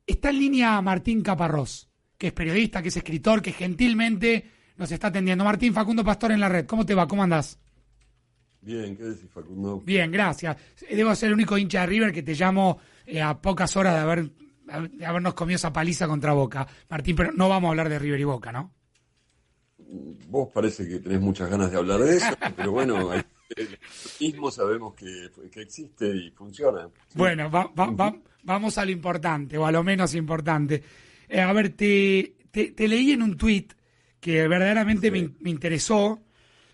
Está en línea Martín Caparrós, que es periodista, que es escritor, que gentilmente nos está atendiendo. Martín, Facundo Pastor en la red. ¿Cómo te va? ¿Cómo andás? Bien, ¿qué decís, Facundo? Bien, gracias. Debo ser el único hincha de River que te llamo a pocas horas de habernos comido esa paliza contra Boca. Martín, pero no vamos a hablar de River y Boca, ¿no? Vos parece que tenés muchas ganas de hablar de eso, pero bueno, el mismo sabemos que existe y funciona. ¿Sí? Bueno, vamos a lo importante, o a lo menos importante. A ver, te leí en un tuit que verdaderamente Sí. me interesó,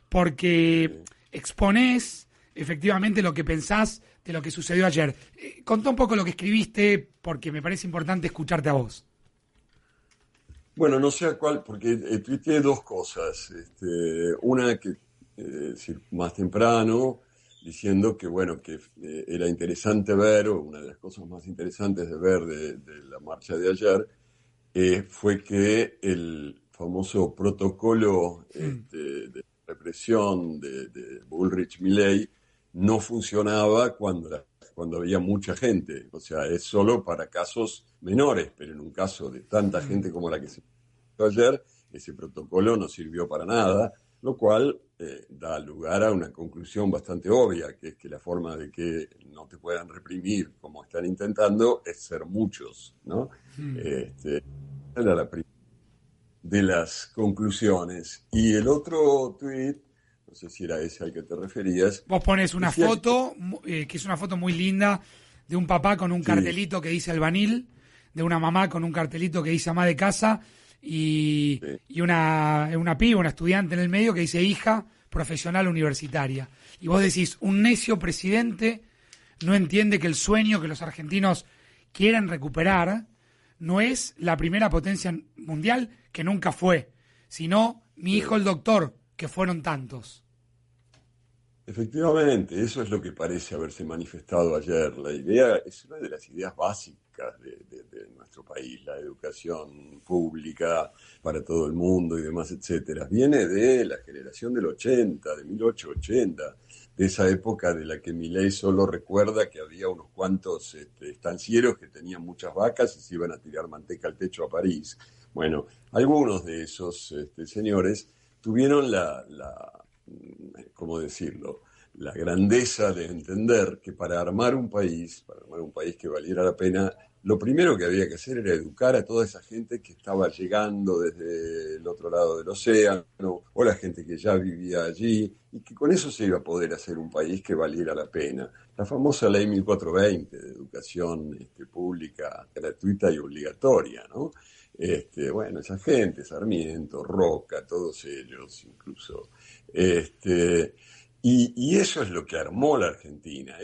porque Sí. exponés efectivamente lo que pensás de lo que sucedió ayer. Contá un poco lo que escribiste, porque me parece importante escucharte a vos. Bueno, no sé a cuál, porque tuiteé dos cosas. Una que, decir, más temprano, diciendo que, bueno, que era interesante ver, o una de las cosas más interesantes de ver de la marcha de ayer, fue que el famoso protocolo Mm. de represión de Bullrich-Milley no funcionaba cuando había mucha gente. O sea, es solo para casos menores, pero en un caso de tanta Mm. gente como la que se hizo ayer, ese protocolo no sirvió para nada, lo cual da lugar a una conclusión bastante obvia, que es que la forma de que no te puedan reprimir como están intentando es ser muchos, ¿no? Mm. Este, era la primera de las conclusiones. Y el otro tuit, no sé si era ese al que te referías, Vos pones una decía que foto, que es una foto muy linda, de un papá con un sí, cartelito que dice albanil, de una mamá con un cartelito que dice ama de casa, sí, y una piba, una estudiante en el medio que dice hija profesional universitaria. Y vos decís, un necio presidente no entiende que el sueño que los argentinos quieren recuperar no es la primera potencia mundial, que nunca fue, sino mi hijo sí. el doctor, que fueron tantos. Efectivamente, eso es lo que parece haberse manifestado ayer. La idea es una de las ideas básicas de nuestro país, la educación pública para todo el mundo y demás, etcétera. Viene de la generación del 80, de 1880, de esa época de la que Milei solo recuerda que había unos cuantos estancieros que tenían muchas vacas y se iban a tirar manteca al techo a París. Bueno, algunos de esos señores tuvieron ¿cómo decirlo? La grandeza de entender que para armar un país que valiera la pena, lo primero que había que hacer era educar a toda esa gente que estaba llegando desde el otro lado del océano, o la gente que ya vivía allí, y que con eso se iba a poder hacer un país que valiera la pena. La famosa ley 1420 de educación pública, gratuita y obligatoria, ¿no? Bueno, esa gente, Sarmiento, Roca, todos ellos incluso. Este, y eso es lo que armó la Argentina,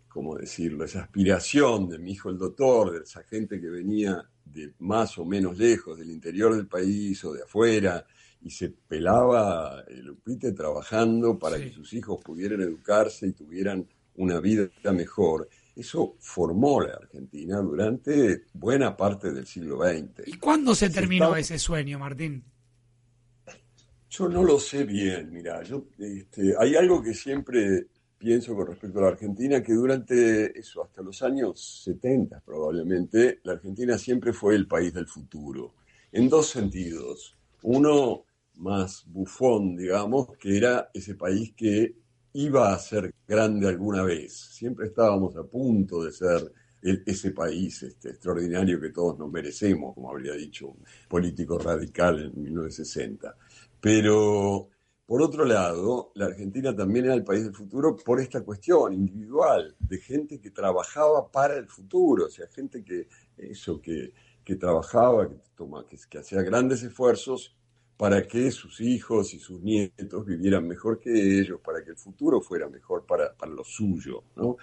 ¿cómo decirlo? Esa aspiración de mi hijo el doctor, de esa gente que venía de más o menos lejos, del interior del país o de afuera, y se pelaba el upite trabajando para que Sí. sus hijos pudieran educarse y tuvieran una vida mejor. Eso formó la Argentina durante buena parte del siglo XX. ¿Y cuándo se Se terminó estaba ese sueño, Martín? Yo no lo sé bien, mira, hay algo que siempre pienso con respecto a la Argentina, que durante eso, hasta los años 70 probablemente, la Argentina siempre fue el país del futuro, en dos sentidos. Uno más bufón, digamos, que era ese país que iba a ser grande alguna vez. Siempre estábamos a punto de ser ese país extraordinario que todos nos merecemos, como habría dicho un político radical en 1960. Pero, por otro lado, la Argentina también era el país del futuro por esta cuestión individual, de gente que trabajaba para el futuro, o sea, gente que trabajaba, que hacía grandes esfuerzos para que sus hijos y sus nietos vivieran mejor que ellos, para que el futuro fuera mejor para lo suyo, ¿no?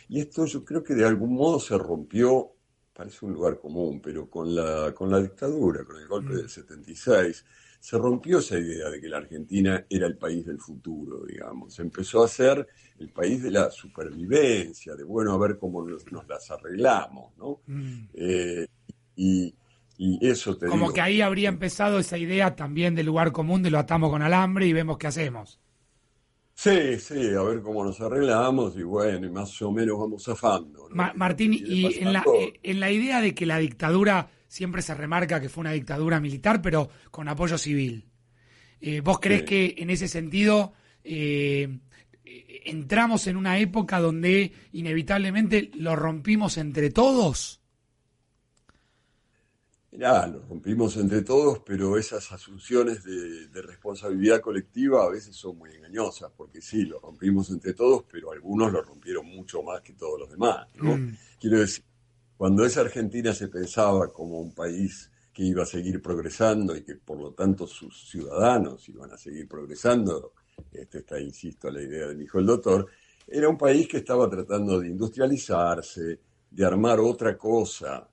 Y esto yo creo que de algún modo se rompió, parece un lugar común, pero con la dictadura, con el golpe Mm. del 76, se rompió esa idea de que la Argentina era el país del futuro, digamos. Se empezó a ser el país de la supervivencia, de bueno, a ver cómo nos las arreglamos, ¿no? Mm. Eh, y, y eso te Como que digo. ahí habría empezado esa idea también del lugar común de lo atamos con alambre y vemos qué hacemos. Sí, a ver cómo nos arreglamos y bueno, y más o menos vamos zafando, ¿no? Que Martín, viene y pasando. en la idea de que la dictadura siempre se remarca que fue una dictadura militar, pero con apoyo civil. ¿Vos creés Sí. que en ese sentido entramos en una época donde inevitablemente lo rompimos entre todos? Mirá, lo rompimos entre todos, pero esas asunciones de responsabilidad colectiva a veces son muy engañosas, porque sí, lo rompimos entre todos, pero algunos lo rompieron mucho más que todos los demás, ¿no? Mm, Quiero decir, cuando esa Argentina se pensaba como un país que iba a seguir progresando y que por lo tanto sus ciudadanos iban a seguir progresando, está, insisto, la idea de mi hijo el doctor, era un país que estaba tratando de industrializarse, de armar otra cosa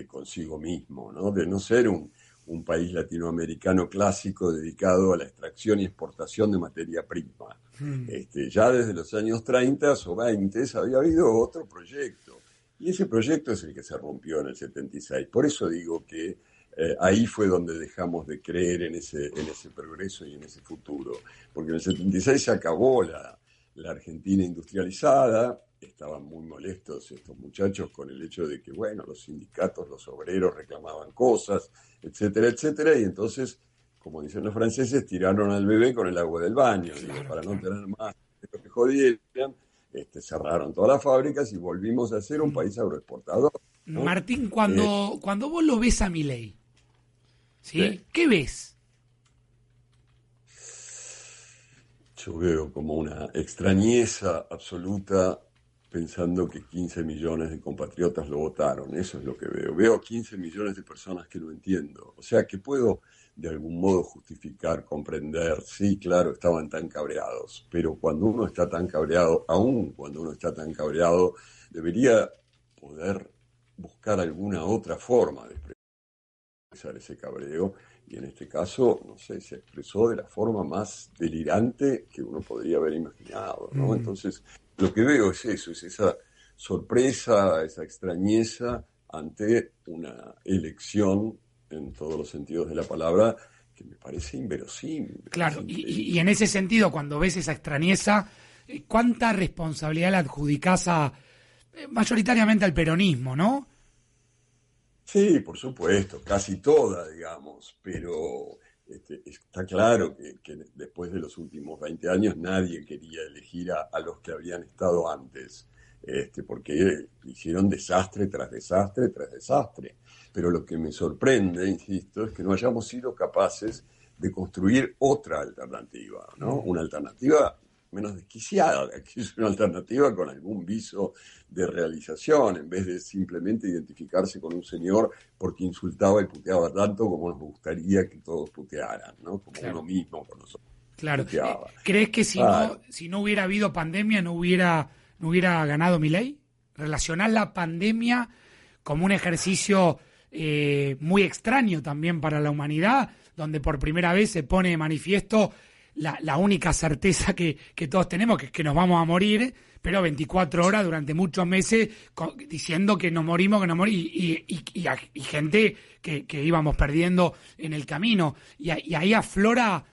consigo mismo, ¿no? De no ser un país latinoamericano clásico dedicado a la extracción y exportación de materia prima. mm. Ya desde los años 30 o 20 había habido otro proyecto, y ese proyecto es el que se rompió en el 76. Por eso digo que ahí fue donde dejamos de creer en ese progreso y en ese futuro, porque en el 76 se acabó la Argentina industrializada. Estaban muy molestos estos muchachos con el hecho de que, bueno, los sindicatos, los obreros reclamaban cosas, etcétera, etcétera, y entonces, como dicen los franceses, tiraron al bebé con el agua del baño, digo, Claro, para no claro. tener más de lo que jodieran, cerraron todas las fábricas y volvimos a ser un Mm. país agroexportador, ¿no? Martín, Eh, cuando vos lo ves a Milei, sí. ¿sí? ¿Qué ves? Yo veo como una extrañeza absoluta pensando que 15 millones de compatriotas lo votaron. Eso es lo que veo. Veo 15 millones de personas que no entiendo. O sea, que puedo de algún modo justificar, comprender. Sí, claro, estaban tan cabreados. Pero cuando uno está tan cabreado, aún cuando uno está tan cabreado, debería poder buscar alguna otra forma de expresar ese cabreo, y en este caso, no sé, se expresó de la forma más delirante que uno podría haber imaginado, ¿no? Mm. Entonces, lo que veo es eso, es esa sorpresa, esa extrañeza ante una elección, en todos los sentidos de la palabra, que me parece inverosímil, me Claro, parece y en increíble. ese sentido, cuando ves esa extrañeza, ¿cuánta responsabilidad le adjudicás a, mayoritariamente al peronismo, ¿no? Sí, por supuesto, casi toda, digamos, pero está claro que después de los últimos 20 años nadie quería elegir a los que habían estado antes, porque hicieron desastre tras desastre tras desastre. Pero lo que me sorprende, insisto, es que no hayamos sido capaces de construir otra alternativa, ¿no? Mm. Una alternativa menos desquiciada, que es una alternativa con algún viso de realización, en vez de simplemente identificarse con un señor porque insultaba y puteaba tanto como nos gustaría que todos putearan, ¿no? Como uno Claro, mismo con nosotros claro. puteaba. ¿Crees que Claro. si no hubiera habido pandemia no hubiera ganado Milei? ¿Relacionás la pandemia como un ejercicio muy extraño también para la humanidad, donde por primera vez se pone de manifiesto la única certeza que todos tenemos, que es que nos vamos a morir, pero 24 horas durante muchos meses diciendo que nos morimos, que nos morimos, y gente que íbamos perdiendo en el camino. Y ahí aflora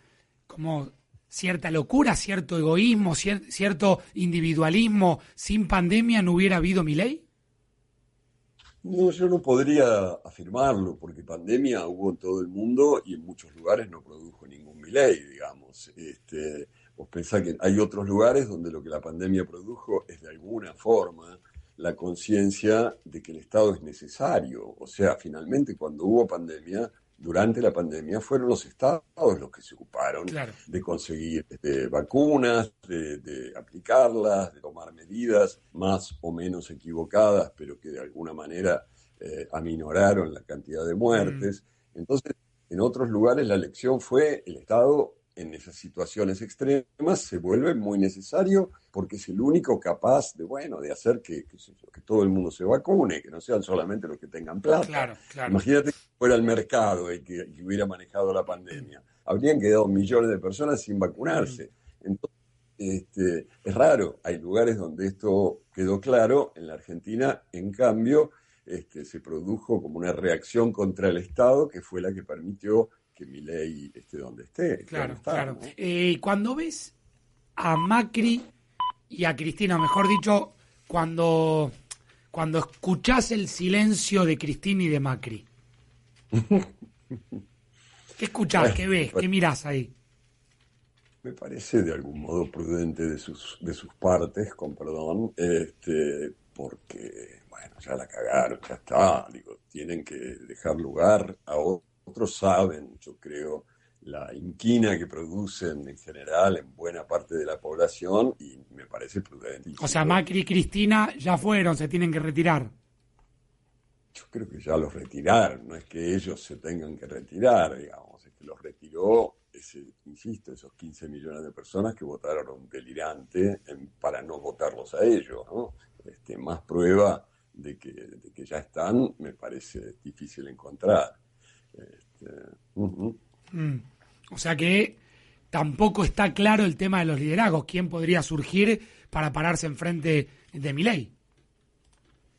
como cierta locura, cierto egoísmo, cierto individualismo. Sin pandemia no hubiera habido Milei. No, yo no podría afirmarlo, porque pandemia hubo en todo el mundo y en muchos lugares no produjo ningún Milei, digamos. Vos pensás que hay otros lugares donde lo que la pandemia produjo es de alguna forma la conciencia de que el Estado es necesario. O sea, finalmente cuando hubo pandemia, durante la pandemia, fueron los estados los que se ocuparon Claro. de conseguir vacunas, de aplicarlas, de tomar medidas más o menos equivocadas, pero que de alguna manera aminoraron la cantidad de Mm, muertes. Entonces, en otros lugares la elección fue el Estado en esas situaciones extremas se vuelve muy necesario porque es el único capaz de, bueno, de hacer que todo el mundo se vacune, que no sean solamente los que tengan plata. claro, claro. Imagínate que fuera el mercado que hubiera manejado la Mm, pandemia. Habrían quedado millones de personas sin mm. vacunarse. Entonces, es raro, hay lugares donde esto quedó claro, en la Argentina, en cambio, se produjo como una reacción contra el Estado que fue la que permitió que Milei esté donde esté, donde Claro, está, claro. ¿no? Cuando ves a Macri y a Cristina? Mejor dicho, cuando escuchás el silencio de Cristina y de Macri. ¿Qué escuchás? ¿Qué ves? ¿Qué mirás ahí? Me parece de algún modo prudente de sus partes, con perdón, porque, bueno, ya la cagaron, ya está, digo, tienen que dejar lugar a otros, saben, yo creo, la inquina que producen en general en buena parte de la población y me parece O sea, prudentísimo. Macri y Cristina ya fueron, se tienen que retirar. Yo creo que ya los retiraron, no es que ellos se tengan que retirar, digamos, es que los retiró, insisto, esos 15 millones de personas que votaron a un delirante para no votarlos a ellos, ¿no? Más prueba de que ya están, me parece difícil encontrar. Este, ujú. Mm. O sea que tampoco está claro el tema de los liderazgos. ¿Quién podría surgir para pararse enfrente de Milei?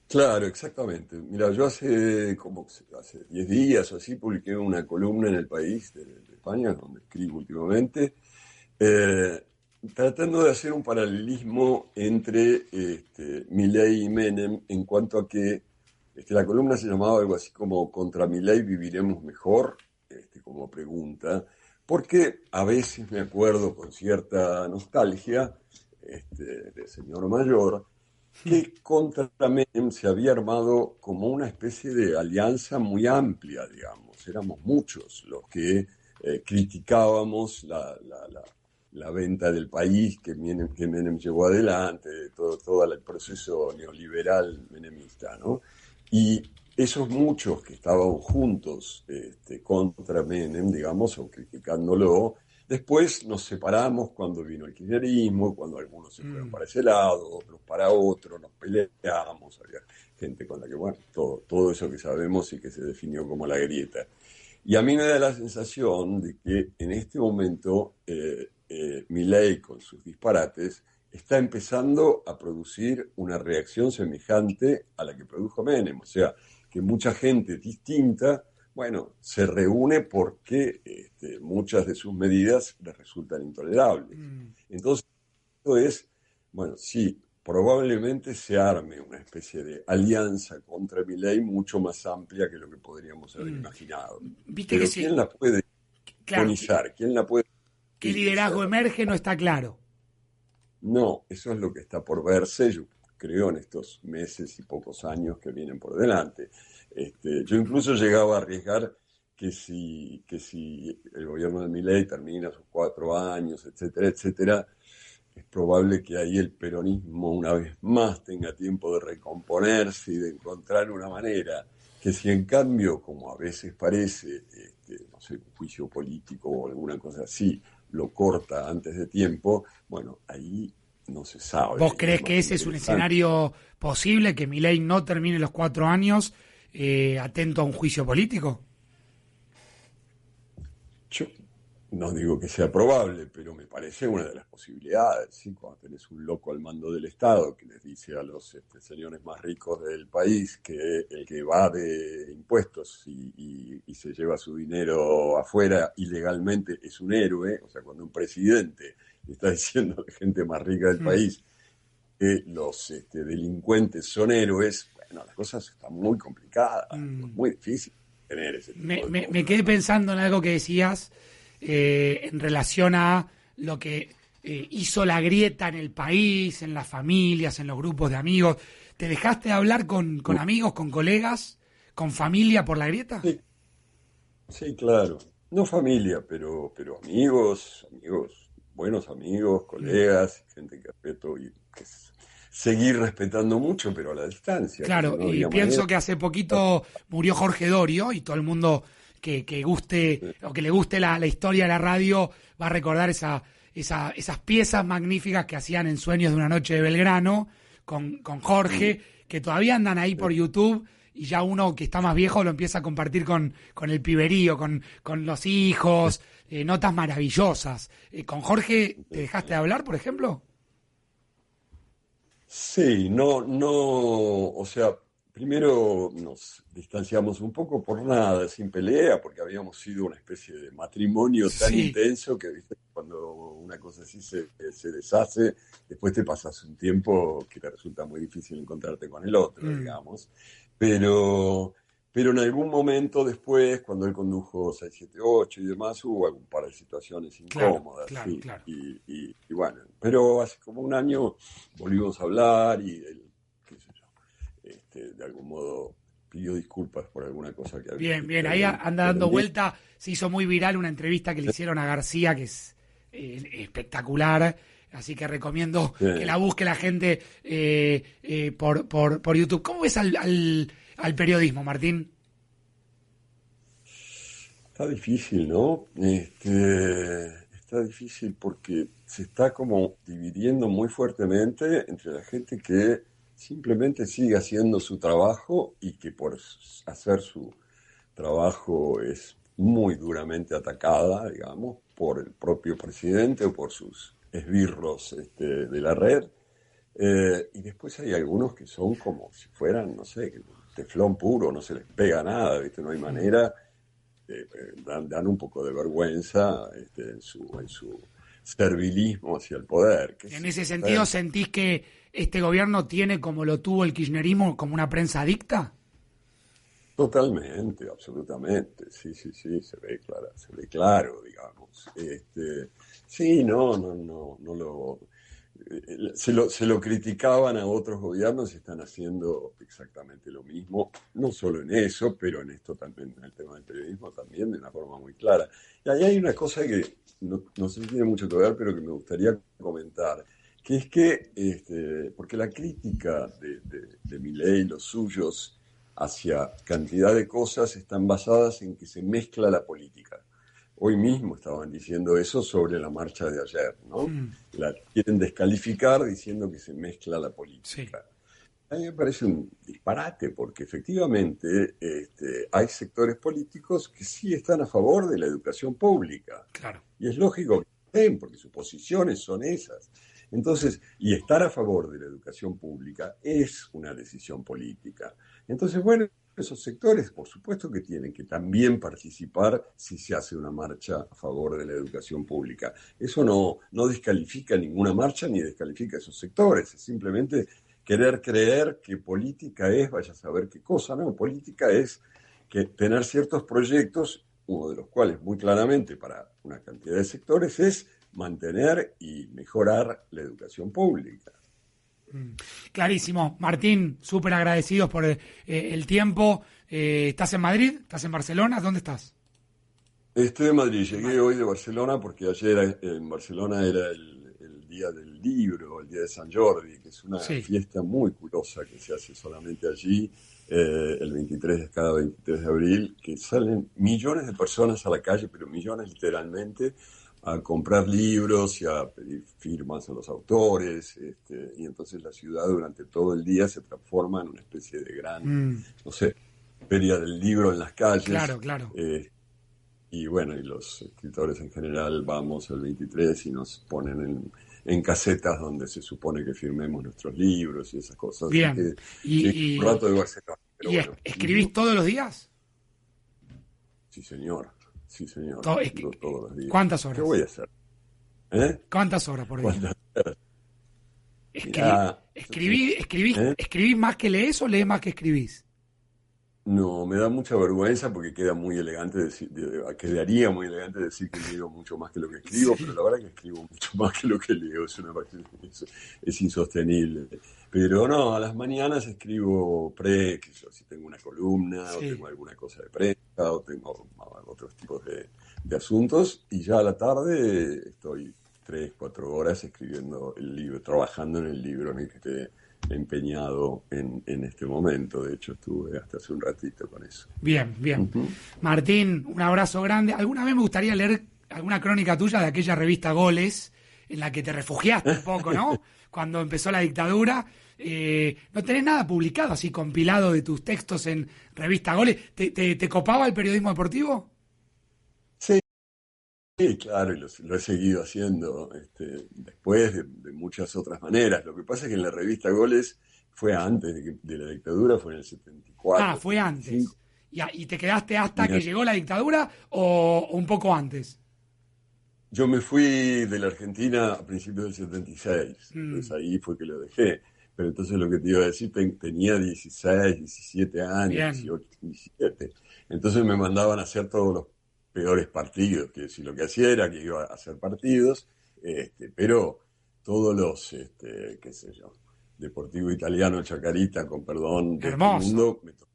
Claro, exactamente. Mira, yo hace 10 días o así publiqué una columna en El País de España, donde escribo últimamente, eh, tratando de hacer un paralelismo entre Milei y Menem en cuanto a que la columna se llamaba algo así como "Contra Milei viviremos mejor", como pregunta, porque a veces me acuerdo con cierta nostalgia de señor mayor que contra Menem se había armado como una especie de alianza muy amplia, digamos. Éramos muchos los que criticábamos la venta del país que Menem llevó adelante, todo el proceso neoliberal menemista, ¿no? Y esos muchos que estaban juntos contra Menem, digamos, o criticándolo, después nos separamos cuando vino el kirchnerismo, cuando algunos se fueron Mm. para ese lado, otros para otro, nos peleamos, había gente con la que, bueno, todo eso que sabemos y que se definió como la grieta. Y a mí me da la sensación de que en este momento Milei, con sus disparates, está empezando a producir una reacción semejante a la que produjo Menem. O sea, que mucha gente distinta, bueno, se reúne porque muchas de sus medidas les resultan intolerables. Mm. Entonces, esto es, bueno, sí, probablemente se arme una especie de alianza contra Milei mucho más amplia que lo que podríamos haber Mm. imaginado. Viste que Pero sí, ¿quién la puede claro, iconizar? ¿Quién la puede qué hacer? liderazgo emerge no está claro. No, eso es lo que está por verse, yo creo, en estos meses y pocos años que vienen por delante. Yo incluso llegaba a arriesgar que si el gobierno de Milei termina sus 4 años, etcétera, etcétera, es probable que ahí el peronismo una vez más tenga tiempo de recomponerse y de encontrar una manera, que si en cambio, como a veces parece, no sé, un juicio político o alguna cosa así, lo corta antes de tiempo, bueno, ahí no se sabe, ¿Vos y es crees que más ese es un interesante. escenario posible, que Milei no termine los 4 años atento a un juicio político? Yo no digo que sea probable, pero me parece una de las posibilidades, ¿sí? Cuando tenés un loco al mando del Estado que les dice a los señores más ricos del país que el que va de impuestos y se lleva su dinero afuera ilegalmente es un héroe, o sea, cuando un presidente le está diciendo a la gente más rica del Mm. país que los delincuentes son héroes, bueno, las cosas están muy complicadas, digo, es Mm. muy difícil tener ese Me, tipo de me- me cosas, quedé ¿no? pensando en algo que decías en relación a lo que hizo la grieta en el país, en las familias, en los grupos de amigos. ¿Te dejaste de hablar con amigos, con colegas, con familia por la grieta? Sí, sí, claro. No familia, pero amigos, buenos amigos, Mm. colegas, gente que respeto y seguir respetando mucho, pero a la distancia, porque Claro, no y había manera. pienso que hace poquito murió Jorge Dorio y todo el mundo que guste o que le guste la historia de la radio va a recordar esas piezas magníficas que hacían en Sueños de una noche de Belgrano con Mm, Jorge, que todavía andan ahí sí. por YouTube y ya uno que está más viejo lo empieza a compartir con el piberío, con los hijos, notas maravillosas. ¿Con Jorge te dejaste de hablar, por ejemplo? Sí, no, no, o sea, primero nos distanciamos un poco por nada, sin pelea, porque habíamos sido una especie de matrimonio tan Sí. intenso que, ¿viste? cuando una cosa así se deshace, después te pasas un tiempo que te resulta muy difícil encontrarte con el otro, digamos. Pero, pero en algún momento después, cuando él condujo 678 y demás, hubo algún par de situaciones incómodas. Claro, Sí, claro. y bueno, pero hace como un año volvimos a hablar y él, qué sé yo, de algún modo pidió disculpas por alguna cosa que había. Bien, ahí anda dando vuelta, se hizo muy viral una entrevista que le hicieron a García, que es espectacular, así que recomiendo que la busque la gente por YouTube. ¿Cómo ves al periodismo, Martín? Está difícil, ¿no? Está difícil porque se está como dividiendo muy fuertemente entre la gente que simplemente sigue haciendo su trabajo y que por hacer su trabajo es muy duramente atacada, digamos, por el propio presidente o por sus esbirros de la red. Y después hay algunos que son como si fueran, no sé, teflón puro, no se les pega nada, ¿viste? No hay manera. Dan un poco de vergüenza en su servilismo hacia el poder. En ese sentido, ¿sentís que este gobierno tiene, como lo tuvo el kirchnerismo, como una prensa adicta? Totalmente, absolutamente, sí, se ve claro, digamos. Sí, no lo, se lo criticaban a otros gobiernos y están haciendo exactamente lo mismo, no solo en eso, pero en esto también, en el tema del periodismo también, de una forma muy clara. Y ahí hay una cosa que no sé si tiene mucho que ver, pero que me gustaría comentar, que es que, porque la crítica de Milei y los suyos hacia cantidad de cosas están basadas en que se mezcla la política. Hoy mismo estaban diciendo eso sobre la marcha de ayer, ¿no? La quieren descalificar diciendo que se mezcla la política. Sí. A mí me parece un disparate porque efectivamente hay sectores políticos que sí están a favor de la educación pública. Claro. Y es lógico que estén, porque sus posiciones son esas. Entonces, y estar a favor de la educación pública es una decisión política. Entonces, bueno, esos sectores, por supuesto que tienen que también participar si se hace una marcha a favor de la educación pública. Eso no descalifica ninguna marcha ni descalifica esos sectores, es simplemente querer creer que política es, vaya a saber qué cosa, ¿no? Política es que tener ciertos proyectos, uno de los cuales muy claramente para una cantidad de sectores es mantener y mejorar la educación pública. Clarísimo. Martín, súper agradecidos por el tiempo. ¿Estás en Madrid? ¿Estás en Barcelona? ¿Dónde estás? Estoy en Madrid, llegué hoy de Barcelona porque ayer en Barcelona era el día del libro, el día de San Jordi, que es una fiesta muy curiosa que se hace solamente allí, cada 23 de abril, que salen millones de personas a la calle, pero millones literalmente, a comprar libros y a pedir firmas a los autores, y entonces la ciudad durante todo el día se transforma en una especie de gran, no sé, feria del libro en las calles. Claro. Y bueno, y los escritores en general vamos el 23 y nos ponen en casetas donde se supone que firmemos nuestros libros y esas cosas. Bien. Así que, sí, un rato de Barcelona. Pero ¿Y bueno. escribís todos los días? Sí, señor. Sí, señor. Todos los días. ¿Cuántas horas? ¿Qué voy a hacer? ¿Cuántas horas por día? ¿Cuántas horas? Mirá, ¿Escribís más que lees o lees más que escribís? No, me da mucha vergüenza porque quedaría muy elegante decir que leo mucho más que lo que escribo, pero la verdad que escribo mucho más que lo que leo, es insostenible. Pero no, a las mañanas escribo que yo, si tengo una columna o tengo alguna cosa de prensa o tengo otros tipos de asuntos, y ya a la tarde estoy 3, 4 horas escribiendo el libro, trabajando en el libro en el que esté empeñado en este momento. De hecho, estuve hasta hace un ratito con eso. Bien. Uh-huh. Martín, un abrazo grande. Alguna vez me gustaría leer alguna crónica tuya de aquella revista Goles, en la que te refugiaste un poco, ¿no? Cuando empezó la dictadura. No tenés nada publicado, así compilado de tus textos en revista Goles. ¿Te copaba el periodismo deportivo? Sí, claro, y lo he seguido haciendo después de muchas otras maneras. Lo que pasa es que en la revista Goles fue antes de la dictadura, fue en el 74. Ah, fue Yo me fui de la Argentina a principios del 76, entonces ahí fue que lo dejé. Pero entonces lo que te iba a decir, tenía 16, 17 años, Bien. 18, 17. Entonces me mandaban a hacer todos los peores partidos, que si lo que hacía era que iba a hacer partidos, pero todos los, qué sé yo, Deportivo Italiano, Chacarita, con perdón de todo el Hermoso. mundo, me tocó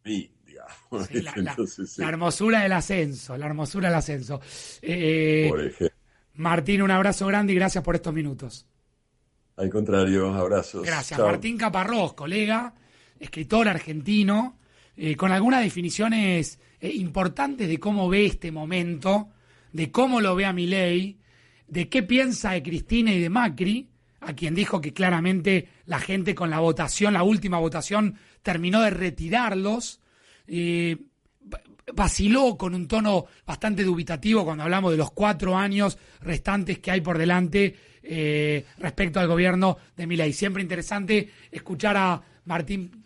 a mí, digamos. Sí, Entonces, la hermosura del ascenso, la hermosura del ascenso. por ejemplo. Martín, un abrazo grande y gracias por estos minutos. Al contrario, abrazos. Gracias. Chao. Martín Caparrós, colega, escritor argentino, con algunas definiciones importantes de cómo ve este momento, de cómo lo ve a Milei, de qué piensa de Cristina y de Macri, a quien dijo que claramente la gente con la votación, la última votación, terminó de retirarlos. Vaciló con un tono bastante dubitativo cuando hablamos de los 4 años restantes que hay por delante respecto al gobierno de Milei. Siempre interesante escuchar a Martín Caparrós.